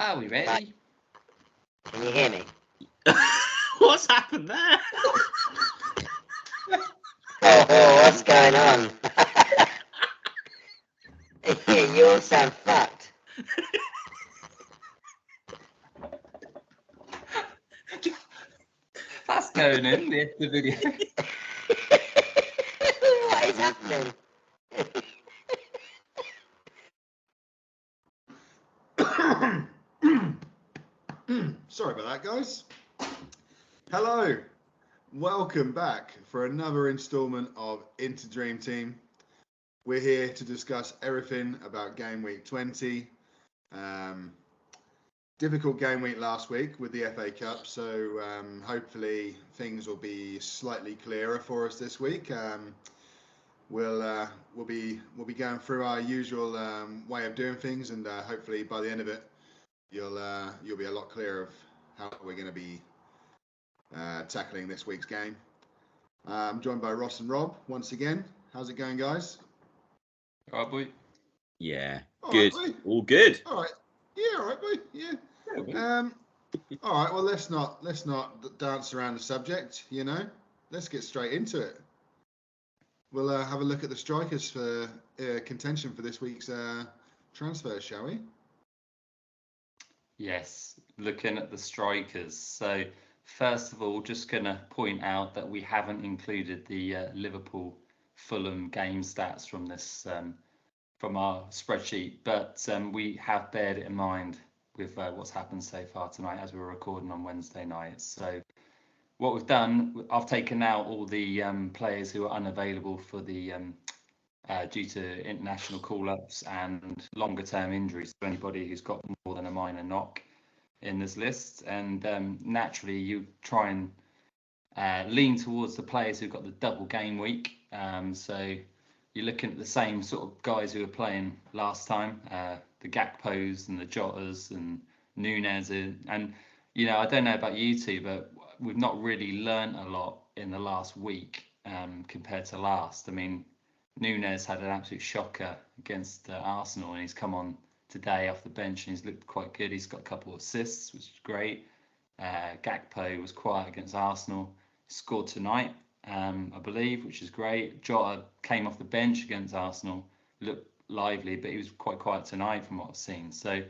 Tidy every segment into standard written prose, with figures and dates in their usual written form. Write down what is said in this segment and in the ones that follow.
Are we ready? Can you hear me? What's happened there? Oh, what's going on? You all sound fucked. That's going in the video. What is happening? Sorry about that, guys. Hello, welcome back for another instalment of InterDreamTeam. We're here to discuss everything about game week 20. Difficult game week last week with the FA Cup, so hopefully things will be slightly clearer for us this week. We'll be going through our usual way of doing things, and hopefully by the end of it, you'll be a lot clearer of how we're going to be tackling this week's game. I'm joined by Ross and Rob once again. How's it going, guys? All right, boy. Yeah, All good. right, All good. all right. Yeah, all right, boy. Yeah. All right. Well, let's not dance around the subject. You know, let's get straight into it. We'll have a look at the strikers for contention for this week's transfers, shall we? Yes, looking at the strikers. So first of all, just going to point out that we haven't included the Liverpool-Fulham game stats from this from our spreadsheet, but we have bared it in mind with what's happened so far tonight as we're recording on Wednesday night. So what we've done, I've taken out all the players who are unavailable for the due to international call-ups and longer-term injuries. So anybody who's got more than a minor knock in this list, and naturally you try and lean towards the players who've got the double game week. So you're looking at the same sort of guys who were playing last time, the Gakpos and the Jotas and Nunes, and you know, I don't know about you two, but we've not really learnt a lot in the last week compared to last. I mean, Nunes had an absolute shocker against Arsenal, and he's come on today off the bench and he's looked quite good. He's got a couple of assists, which is great. Gakpo was quiet against Arsenal, scored tonight, I believe, which is great. Jota came off the bench against Arsenal, looked lively, but he was quite quiet tonight from what I've seen. So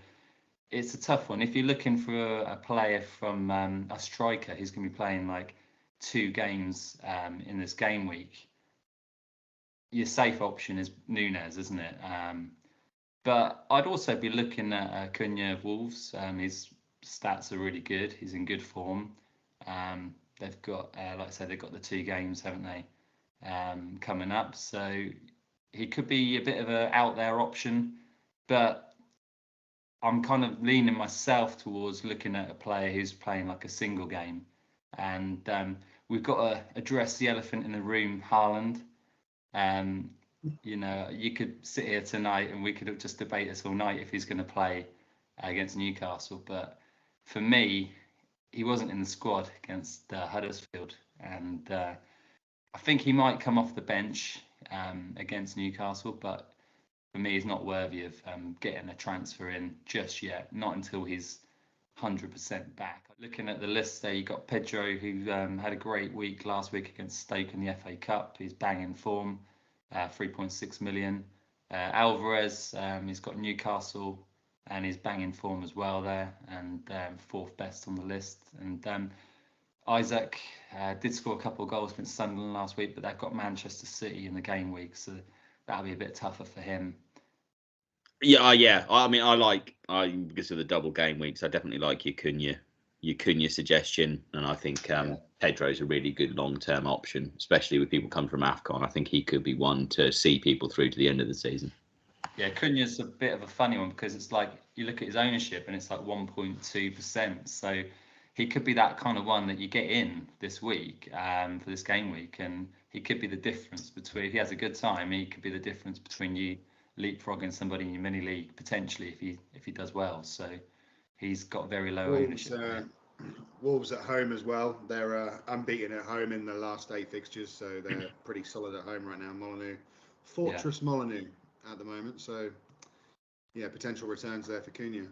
it's a tough one. If you're looking for a player from a striker who's going to be playing like 2 games in this game week, your safe option is Nunes, isn't it? But I'd also be looking at Acuna of Wolves. His stats are really good. He's in good form. They've got, like I said, they've got the 2 games, haven't they, coming up. So he could be a bit of an out there option, but I'm kind of leaning myself towards looking at a player who's playing like a single game. And we've got to address the elephant in the room, Haaland. You know, you could sit here tonight and we could just debate this all night if he's going to play against Newcastle. But for me, he wasn't in the squad against Huddersfield, and I think he might come off the bench against Newcastle. But for me, he's not worthy of getting a transfer in just yet. Not until he's 100% back. Looking at the list there, you got Pedro, who had a great week last week against Stoke in the FA Cup. He's banging form, 3.6 million. Alvarez, he's got Newcastle and he's banging form as well there, and 4th best on the list. And Isaac did score a couple of goals against Sunderland last week, but they've got Manchester City in the game week, so that'll be a bit tougher for him. Yeah. I mean, because of the double game weeks, I definitely like your Cunha suggestion, and I think Pedro's a really good long-term option, especially with people coming from AFCON. I think he could be one to see people through to the end of the season. Yeah, Cunha's a bit of a funny one because it's like you look at his ownership and it's like 1.2%. So he could be that kind of one that you get in this week for this game week, and he could be the difference between, if he has a good time, he could be the difference between you leapfrogging somebody in your mini league potentially if he does well. So he's got very low ownership. Wolves at home as well. They're unbeaten at home in the last 8 fixtures, so they're pretty solid at home right now. Molineux, Fortress Molineux at the moment. So yeah, potential returns there for Cunha.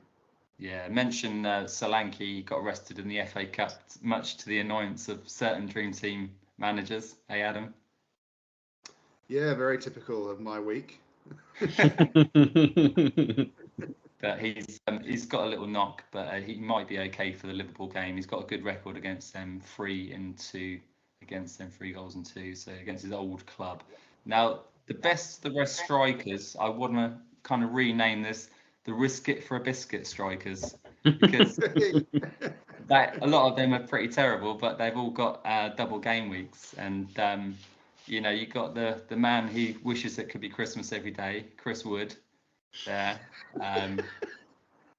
Yeah, mention Solanke got arrested in the FA Cup, much to the annoyance of certain Dream Team managers. Hey, Adam. Yeah, very typical of my week. But he's got a little knock, but he might be okay for the Liverpool game. He's got a good record against them, 3-2 against them, 3 goals and 2. So against his old club. Now the rest strikers, I want to kind of rename this the risk it for a biscuit strikers, because that a lot of them are pretty terrible, but they've all got double game weeks, and you got the man who wishes it could be Christmas every day, Chris Wood. There,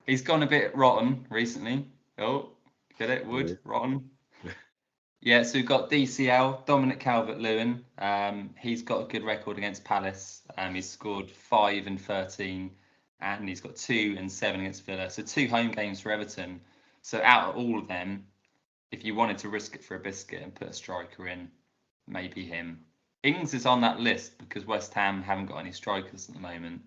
he's gone a bit rotten recently. Oh, get it, Wood, rotten. Yeah, so we've got DCL, Dominic Calvert-Lewin. He's got a good record against Palace. He's scored 5 and 13, and he's got 2 and 7 against Villa. So 2 home games for Everton. So out of all of them, if you wanted to risk it for a biscuit and put a striker in, maybe him. Ings is on that list because West Ham haven't got any strikers at the moment.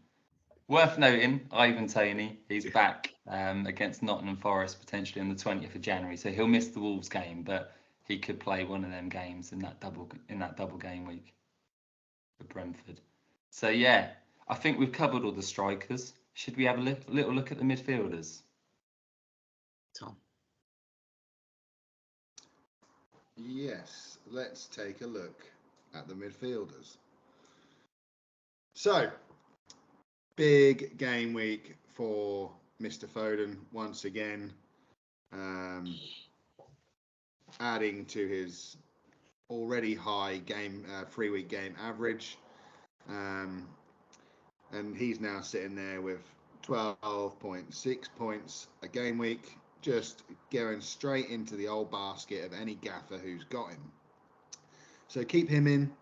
Worth noting, Ivan Toney, he's back against Nottingham Forest potentially on the 20th of January. So he'll miss the Wolves game, but he could play one of them games in that double game week for Brentford. So yeah, I think we've covered all the strikers. Should we have a little look at the midfielders? Tom. Yes, let's take a look at the midfielders. So, big game week for Mr. Foden once again, adding to his already high game 3-week game average, and he's now sitting there with 12.6 points a game week, just going straight into the old basket of any gaffer who's got him. So keep him in.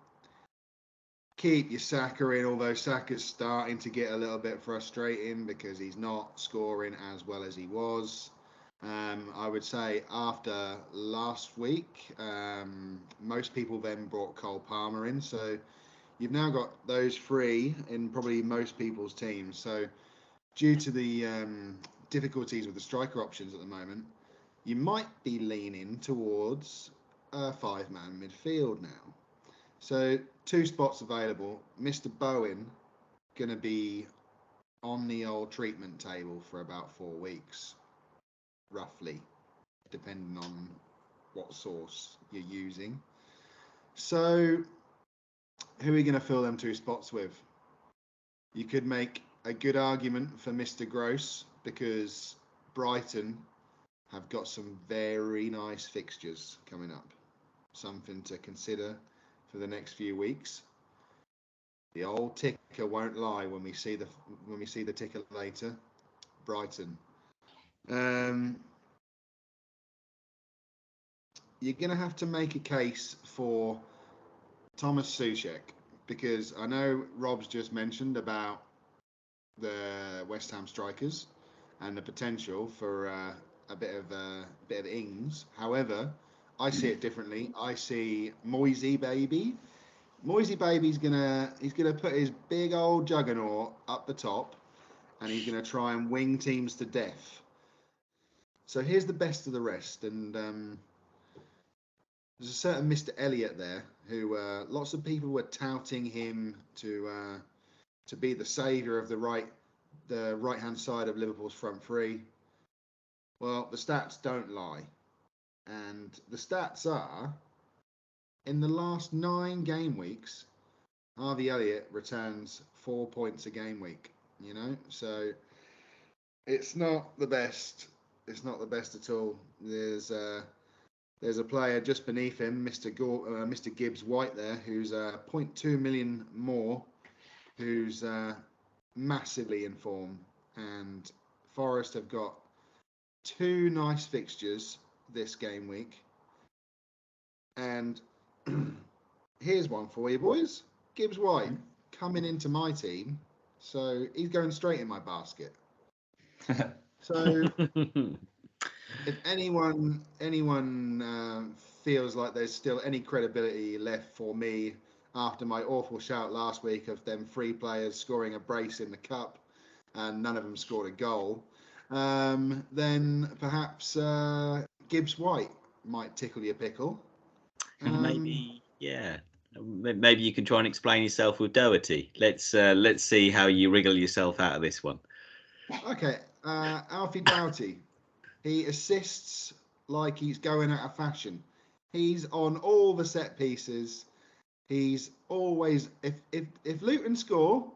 Keep your Saka in, although Saka's starting to get a little bit frustrating because he's not scoring as well as he was. I would say after last week, most people then brought Cole Palmer in. So you've now got those 3 in probably most people's teams. So due to the difficulties with the striker options at the moment, you might be leaning towards a 5-man midfield now. So 2 spots available. Mr. Bowen going to be on the old treatment table for about 4 weeks, roughly, depending on what source you're using. So who are we going to fill them 2 spots with? You could make a good argument for Mr. Gross because Brighton have got some very nice fixtures coming up. Something to consider for the next few weeks. The old ticker won't lie when we see the ticker later. Brighton. You're going to have to make a case for Thomas Soucek because I know Rob's just mentioned about the West Ham strikers and the potential for a bit of Ings. However, I see it differently. I see Moisey Baby. Moisey Baby's he's gonna put his big old juggernaut up the top, and he's gonna try and wing teams to death. So here's the best of the rest, and there's a certain Mr. Elliott there who lots of people were touting him to be the saviour of the right-hand side of Liverpool's front 3. Well, the stats don't lie, and the stats are, in the last 9 game weeks, Harvey Elliott returns 4 points a game week. So it's not the best. It's not the best at all. There's a player just beneath him, Mr. Gibbs White there, who's 0.2 million more, who's massively in form. And Forest have got 2 nice fixtures this game week. And here's one for you, boys. Gibbs White coming into my team, so he's going straight in my basket. So if anyone feels like there's still any credibility left for me after my awful shout last week of them 3 players scoring a brace in the cup and none of them scored a goal, then perhaps Gibbs White might tickle your pickle. Maybe, yeah. Maybe you can try and explain yourself with Doherty. Let's see how you wriggle yourself out of this one. Okay, Alfie Doughty. He assists like he's going out of fashion. He's on all the set pieces. He's always if Luton score,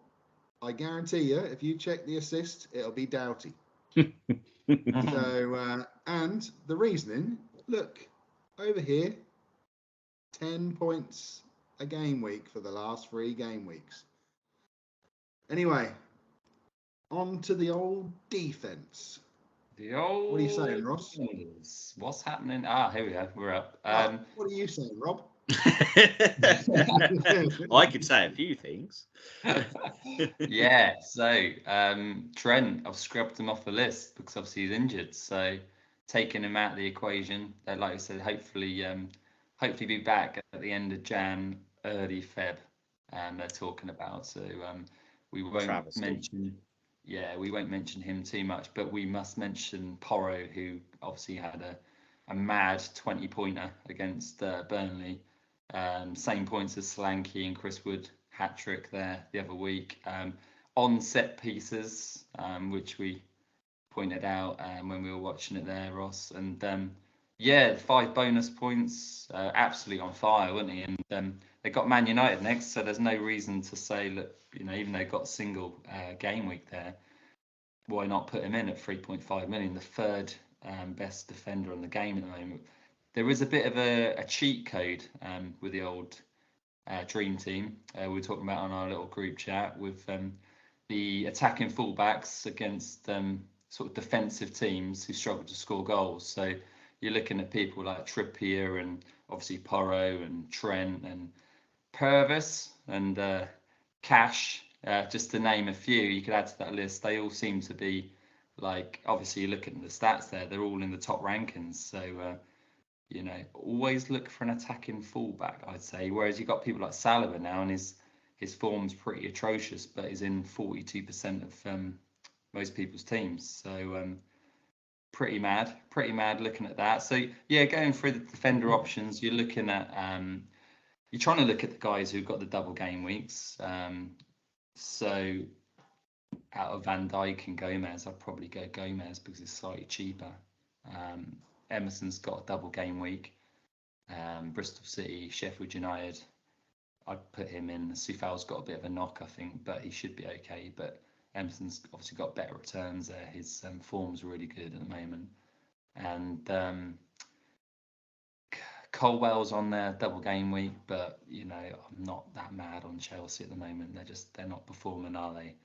I guarantee you, if you check the assist, it'll be Doughty. So and the reasoning, look over here, 10 points a game week for the last 3 game weeks. Anyway, on to the old defense. The old. What are you saying, Ross? defenders. What's happening? Here we go. We're up. What are you saying, Rob? I could say a few things. Yeah. So Trent, I've scrubbed him off the list because obviously he's injured. So taking him out of the equation, like I said, hopefully be back at the end of Jan, early Feb. They're talking about. So we won't Travesty. mention him too much, but we must mention Porro, who obviously had a mad 20-pointer against Burnley. Same points as Solanke and Chris Wood, hat-trick there the other week. On set pieces, which we pointed out when we were watching it there, Ross. And 5 bonus points, absolutely on fire, wasn't he? And they got Man United next, so there's no reason to say, look, even though they got a single game week there, why not put him in at 3.5 million, the third best defender on the game at the moment. There is a bit of a cheat code with the old Dream Team. We were talking about on our little group chat with the attacking fullbacks against sort of defensive teams who struggle to score goals. So you're looking at people like Trippier and obviously Porro and Trent and Purvis and Cash, just to name a few. You could add to that list. They all seem to be like, obviously you look at the stats there, they're all in the top rankings. So always look for an attacking fullback, I'd say. Whereas you've got people like Saliba now, and his form's pretty atrocious, but is in 42% of most people's teams. So pretty mad looking at that. So yeah, going through the defender options, you're looking at you're trying to look at the guys who've got the double game weeks. So out of Van Dijk and Gomez, I'd probably go Gomez because it's slightly cheaper. Emerson's got a double game week. Bristol City, Sheffield United, I'd put him in. Soufal's got a bit of a knock, I think, but he should be okay. But Emerson's obviously got better returns there. His form's really good at the moment. And Colwell's on their double game week, but I'm not that mad on Chelsea at the moment. They're not performing, are they?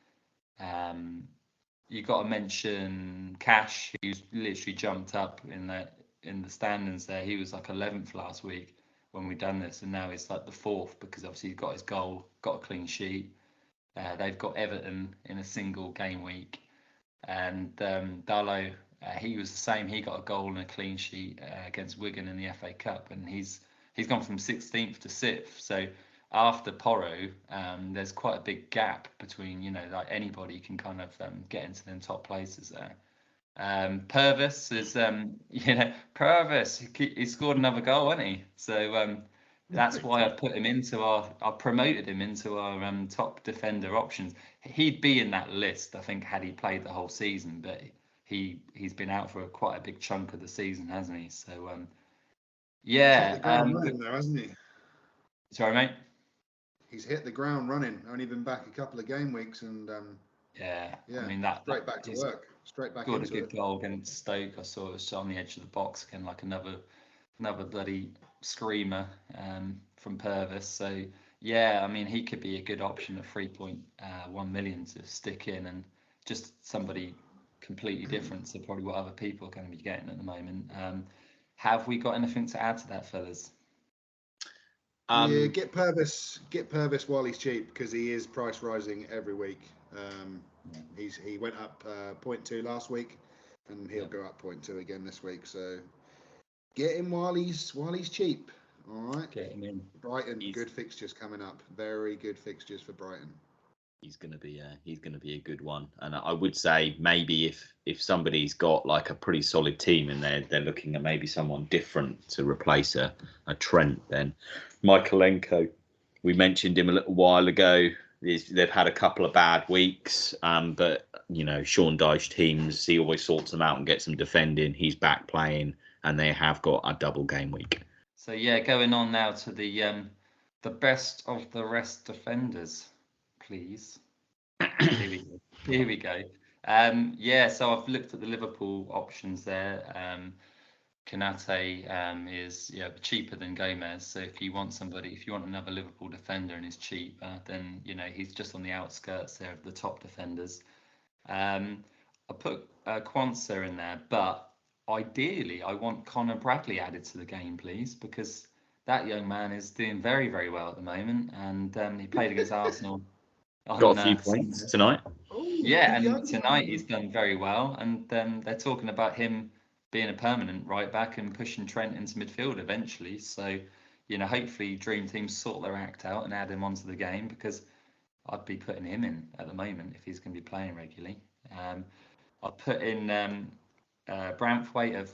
You got to mention Cash, who's literally jumped up in the standings there. He was like 11th last week when we done this, and now it's like the 4th because obviously he got his goal, got a clean sheet. They've got Everton in a single game week, and Darlow, he was the same. He got a goal and a clean sheet against Wigan in the FA Cup, and he's gone from 16th to 6th. So after Porro, there's quite a big gap between, like anybody can kind of get into them top places there. Purvis is, Purvis, he scored another goal, hasn't he? So that's why I promoted him into our top defender options. He'd be in that list, I think, had he played the whole season, but he's been out for quite a big chunk of the season, hasn't he? So yeah. He's hit the ground running though, hasn't he? Sorry, mate. He's hit the ground running. Only been back a couple of game weeks, and yeah. I mean straight back to work. Straight back scored into a good goal against Stoke. I saw it was on the edge of the box again, like another bloody screamer from Purvis. So yeah, I mean he could be a good option at 3.1 million to stick in, and just somebody completely different to probably what other people are going to be getting at the moment. Have we got anything to add to that, fellas? Yeah, get Purvis while he's cheap because he is price rising every week. He went up 0.2 last week, and he'll go up 0.2 again this week. So get him while he's cheap. All right. Get him in. Brighton, good fixtures coming up. Very good fixtures for Brighton. he's going to be a good one. And I would say maybe if somebody's got like a pretty solid team and they're looking at maybe someone different to replace a Trent, then Michaelenko, we mentioned him a little while ago. They've had a couple of bad weeks, but Sean Dyche teams, he always sorts them out and gets them defending. He's back playing, and they have got a double game week. So yeah, going on now to the best of the rest defenders, please. Here we go. Yeah, so I've looked at the Liverpool options there. Konate is cheaper than Gomez. So if you want another Liverpool defender and is cheap, then he's just on the outskirts there of the top defenders. I put Kwanzaa in there, but ideally I want Conor Bradley added to the game, please, because that young man is doing very, very well at the moment, and he played against Arsenal. Got a few points tonight. Yeah, and tonight he's done very well, and they're talking about him being a permanent right back and pushing Trent into midfield eventually. So, hopefully Dream Team sort their act out and add him onto the game, because I'd be putting him in at the moment if he's going to be playing regularly. I'll put in Branthwaite of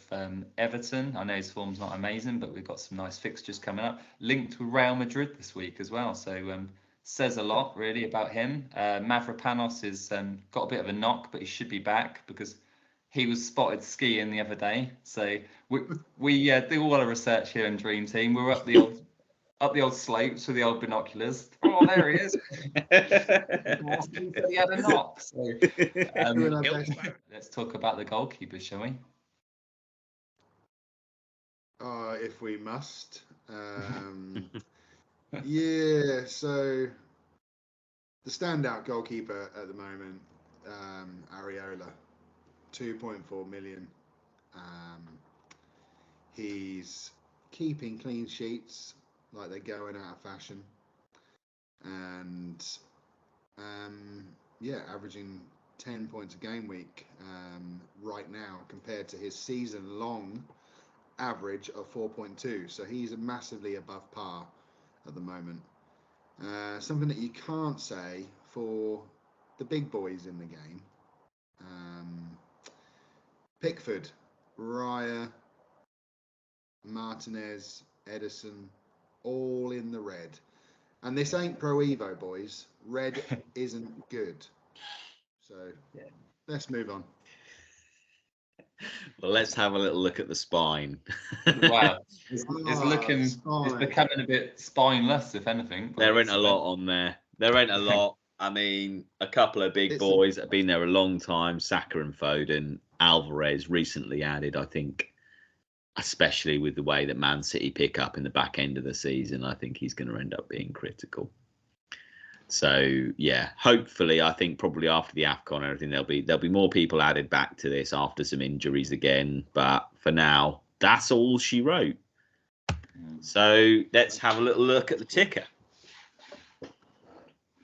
Everton. I know his form's not amazing, but we've got some nice fixtures coming up. Linked with Real Madrid this week as well, so says a lot really about him. Mavropanos has got a bit of a knock, but he should be back because he was spotted skiing the other day. So we do all our research here in Dream Team. We're up the old slopes with the old binoculars. Oh, there he is. He had a knock. So, let's talk about the goalkeeper, shall we? If we must. Yeah, so the standout goalkeeper at the moment, Areola, 2.4 million. He's keeping clean sheets like they're going out of fashion, and averaging 10 points a game week right now compared to his season-long average of 4.2. So he's massively above par at the moment. Something that you can't say for the big boys in the game. Pickford, Raya, Martinez, Edison, all in the red. And this ain't Pro Evo, boys. Red isn't good. So let's move on. Well, let's have a little look at the spine. Wow, it's becoming a bit spineless, if anything. There ain't a lot on there. There ain't a lot. I mean, a couple of big boys that have been there a long time, Saka and Foden. Alvarez recently added, I think, especially with the way that Man City pick up in the back end of the season, I think he's going to end up being critical. So yeah, hopefully, I think probably after the AFCON and everything, there'll be more people added back to this after some injuries again. But for now, that's all she wrote. So let's have a little look at the ticker.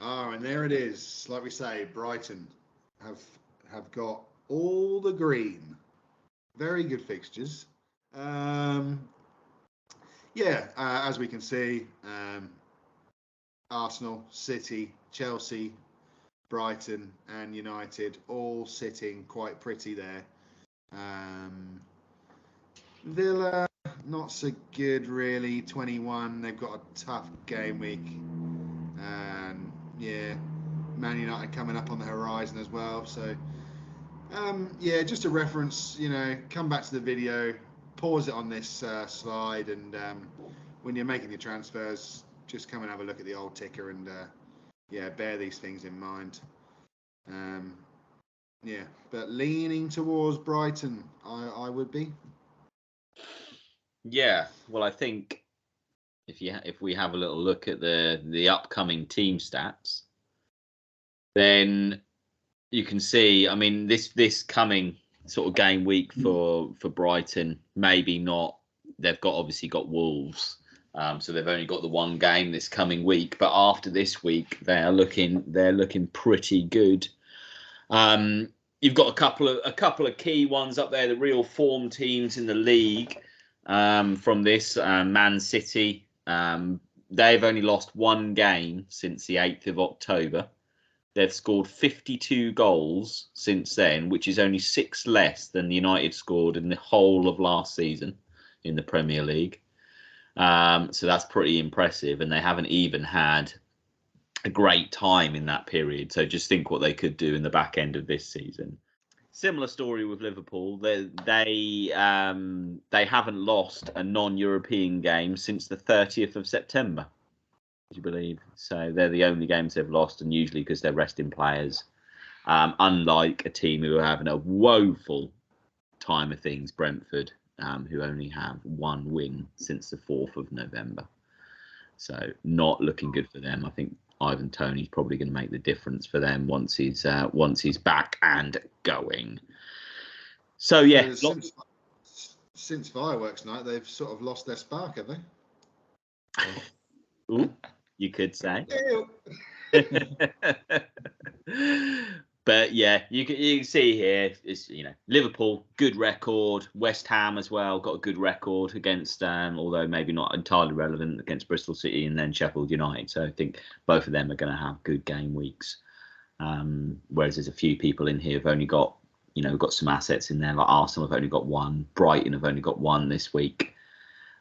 Oh, and there it is. Like we say, Brighton have got all the green. Very good fixtures. As we can see, Arsenal, City, Chelsea, Brighton and United all sitting quite pretty there. Villa, not so good really, 21. They've got a tough game week. And Man United coming up on the horizon as well. So, just a reference, come back to the video, pause it on this slide, and when you're making your transfers, just come and have a look at the old ticker and bear these things in mind. But leaning towards Brighton, I would be. Yeah, well, I think if we have a little look at the upcoming team stats, then you can see. I mean, this coming sort of game week for Brighton, maybe not. They've obviously got Wolves. So they've only got the one game this coming week, but after this week, they're looking pretty good. You've got a couple of key ones up there, the real form teams in the league. From this, Man City, they've only lost one game since the 8th of October. They've scored 52 goals since then, which is only 6 less than the United scored in the whole of last season in the Premier League. So that's pretty impressive. And they haven't even had a great time in that period. So just think what they could do in the back end of this season. Similar story with Liverpool. They haven't lost a non-European game since the 30th of September. You believe? So they're the only games they've lost, and usually because they're resting players. Unlike a team who are having a woeful time of things, Brentford, who only have 1 win since the 4th of November. So not looking good for them. I think Ivan Toney's probably going to make the difference for them once he's back and going. So yeah, since fireworks night, they've sort of lost their spark, have they? Ooh, you could say. But yeah, you can see here is Liverpool, good record. West Ham as well got a good record against, although maybe not entirely relevant, against Bristol City and then Sheffield United. So I think both of them are going to have good game weeks. Whereas there's a few people in here who've only got got some assets in there, like Arsenal have only got 1, Brighton have only got 1 this week,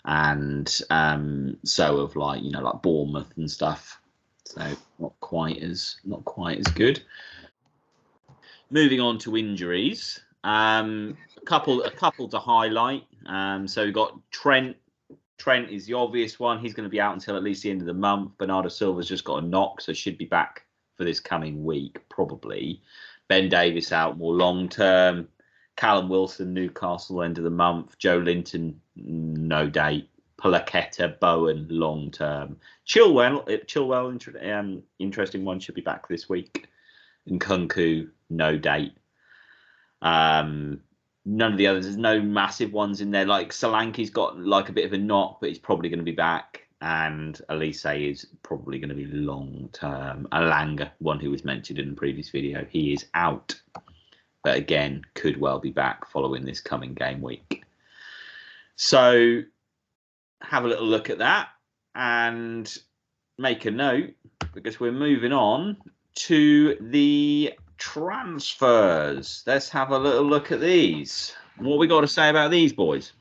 and so have like Bournemouth and stuff. So not quite as good. Moving on to injuries, a couple to highlight. So we've got Trent. Trent is the obvious one. He's going to be out until at least the end of the month. Bernardo Silva's just got a knock, so should be back for this coming week probably. Ben Davies out more long term. Callum Wilson, Newcastle, end of the month. Joe Linton, no date. Paqueta, Bowen, long term. Chilwell, interesting one, should be back this week. And Nkunku, no date. None of the others. There's no massive ones in there. Like Solanke's got like a bit of a knock, but he's probably going to be back. And Elise is probably going to be long term. Alanga, one who was mentioned in the previous video, he is out. But again, could well be back following this coming game week. So have a little look at that and make a note, because we're moving on to the transfers. Let's have a little look at these. What we got to say about these boys?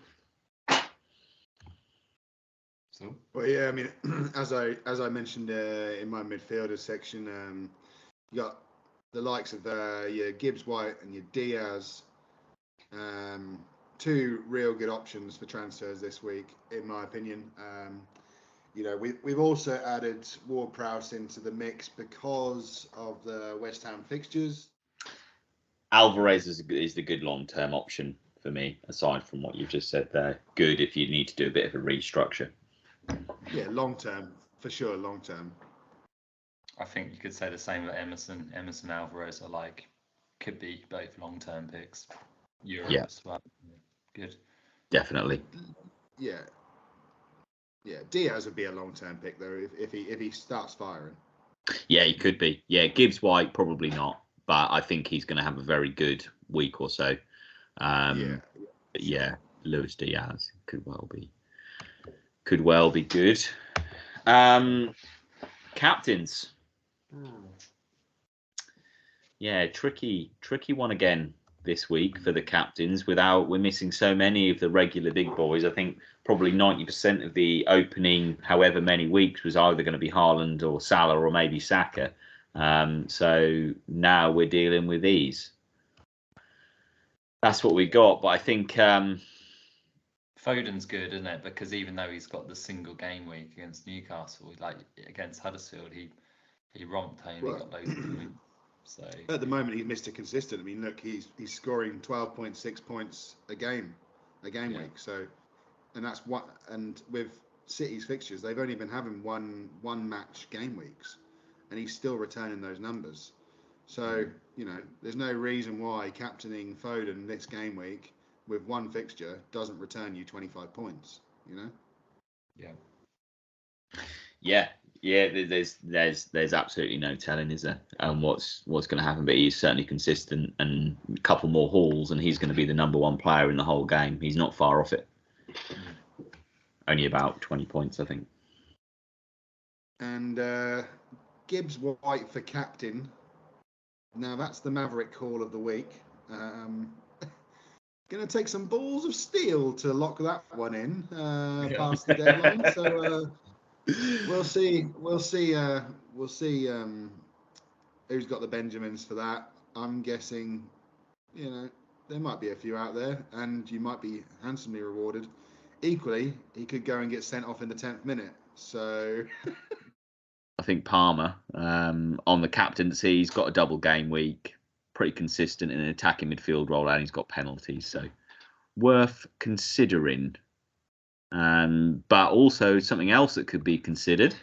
Well, yeah, I mean, as I mentioned in my midfielders section, you got the likes of your Gibbs White and your Diaz, 2 real good options for transfers this week, in my opinion. We've also added Ward-Prowse into the mix because of the West Ham fixtures. Alvarez is the good long-term option for me, aside from what you've just said there. Good if you need to do a bit of a restructure. Yeah, long-term, for sure, long-term. I think you could say the same with Emerson. Emerson Alvarez could be both long-term picks. Europe as well. Good. Definitely. Yeah. Yeah, Diaz would be a long-term pick though if he starts firing. Yeah, he could be. Yeah, Gibbs White probably not, but I think he's going to have a very good week or so. Luis Diaz could well be good. Captains. Yeah, tricky one again this week for the captains. We're missing so many of the regular big boys. I think probably 90% of the opening however many weeks was either going to be Haaland or Salah or maybe Saka. So now we're dealing with these. That's what we got. But I think Foden's good, isn't it? Because even though he's got the single game week against Newcastle, like against Huddersfield, he romped and he got loads of points. So at the moment he's Mr. Consistent. I mean, look, he's scoring 12.6 points a game week. So, and that's what. And with City's fixtures, they've only been having one match game weeks, and he's still returning those numbers. So there's no reason why captaining Foden this game week with one fixture doesn't return you 25 points. Yeah. There's absolutely no telling, is there, what's going to happen. But he's certainly consistent, and a couple more hauls, and he's going to be the number 1 player in the whole game. He's not far off it. Only about 20 points, I think. And Gibbs White for captain Now that's the Maverick call of the week. Going to take some balls of steel to lock that one in past the deadline. So we'll see. We'll see. We'll see who's got the Benjamins for that. I'm guessing, there might be a few out there, and you might be handsomely rewarded. Equally, he could go and get sent off in the 10th minute. So I think Palmer on the captaincy, he's got a double game week, pretty consistent in an attacking midfield role, and he's got penalties, so worth considering. But also something else that could be considered: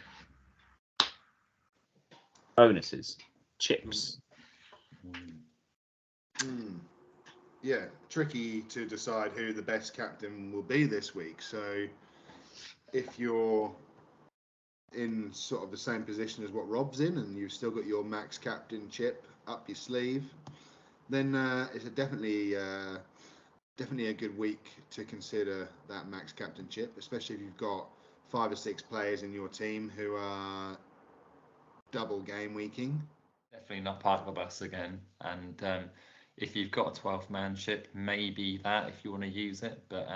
bonuses, chips. Yeah, tricky to decide who the best captain will be this week. So if you're in sort of the same position as what Rob's in, and you've still got your max captain chip up your sleeve, then it's definitely a good week to consider that max captain chip, especially if you've got 5 or 6 players in your team who are double game weeking. Definitely not part of a bus again. And if you've got a 12-man ship, maybe that if you want to use it. But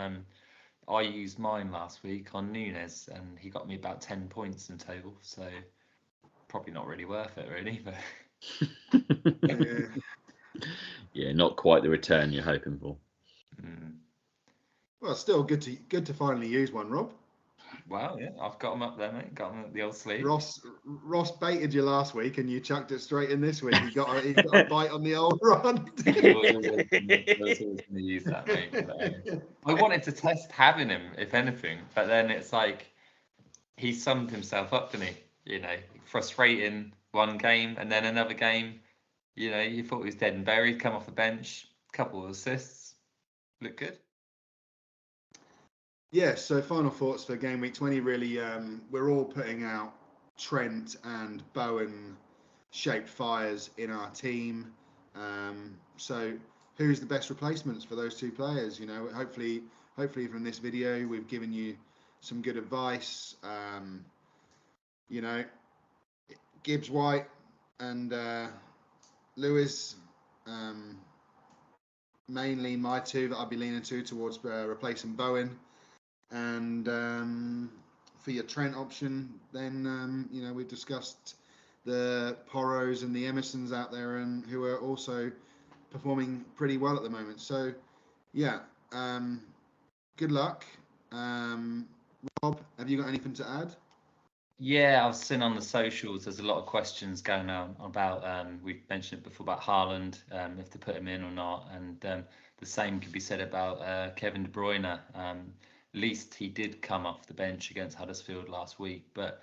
I used mine last week on Nunes, and he got me about 10 points in total. So probably not really worth it, really. But Yeah, not quite the return you're hoping for. Well, still good to finally use one, Rob. Well, yeah, I've got them up there, mate. Got them at the old sleeve. Ross baited you last week, and you chucked it straight in this week. He got a bite on the old run. I was always going to use that, mate. But, I wanted to test having him, if anything, but then it's like he summed himself up, didn't he? Frustrating one game, and then another game. You thought he was dead and buried. Come off the bench, couple of assists, look good. Yeah, so final thoughts for game week 20. Really, we're all putting out Trent and Bowen shaped fires in our team. So who's the best replacements for those two players? Hopefully from this video we've given you some good advice. Gibbs White and Lewis, mainly my two that I'll be leaning towards replacing Bowen. And for your Trent option, then we've discussed the Poros and the Emersons out there, and who are also performing pretty well at the moment. So yeah, good luck. Rob, have you got anything to add? Yeah, I've seen on the socials there's a lot of questions going on about, we've mentioned it before, about Haaland, if to put him in or not, and the same could be said about Kevin De Bruyne. At least he did come off the bench against Huddersfield last week, but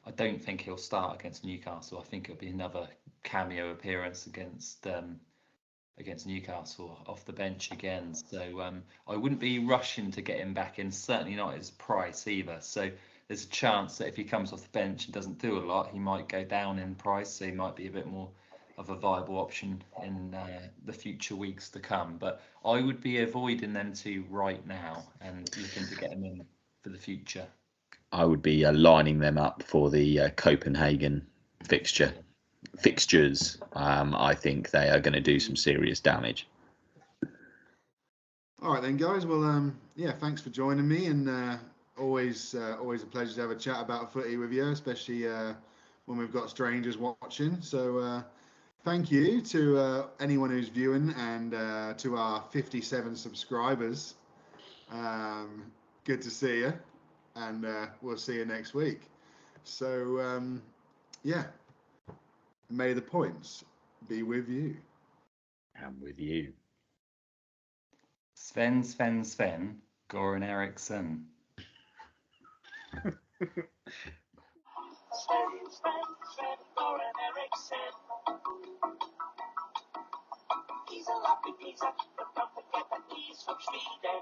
I don't think he'll start against Newcastle. I think it'll be another cameo appearance against Newcastle off the bench again. So I wouldn't be rushing to get him back in, certainly not at his price either. So there's a chance that if he comes off the bench and doesn't do a lot, he might go down in price. So he might be a bit more of a viable option in the future weeks to come. But I would be avoiding them two right now and looking to get them in for the future. I would be lining them up for the Copenhagen fixtures. I think they are going to do some serious damage. All right then, guys. Well, yeah, thanks for joining me, and always a pleasure to have a chat about footy with you, especially when we've got strangers watching. So thank you to anyone who's viewing, and to our 57 subscribers. Good to see you, and we'll see you next week. So yeah, may the points be with you. And with you. Sven, Goran Eriksson. Sven, Goran Eriksson. He's a lucky geezer, but don't forget that he's from Sweden.